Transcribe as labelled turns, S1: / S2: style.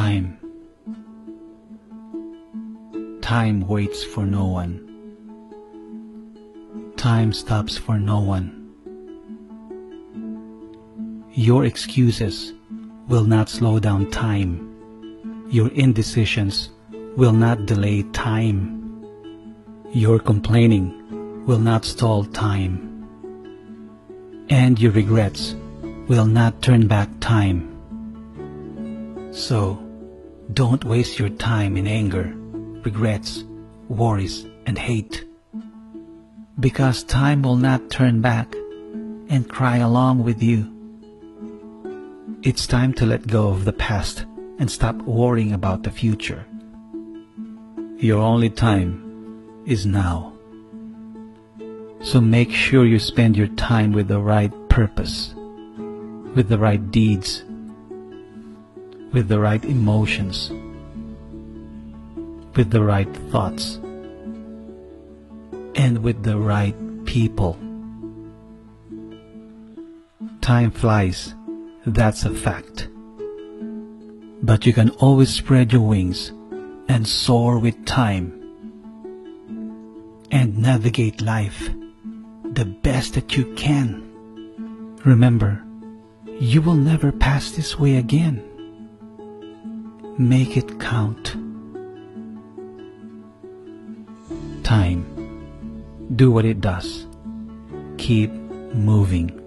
S1: time. Time waits for no one. Time stops for no one. Your excuses will not slow down time. Your indecisions will not delay time. Your complaining will not stall time. And your regrets will not turn back time. So, don't waste your time in anger, regrets, worries, and hate. Because time will not turn back and cry along with you. It's time to let go of the past and stop worrying about the future. Your only time is now. So make sure you spend your time with the right purpose, with the right deeds, with the right emotions, with the right thoughts, and with the right people. Time flies, that's a fact. But you can always spread your wings and soar with time and navigate life the best that you can. Remember, you will never pass this way again. Make it count. Time, do what it does. Keep moving.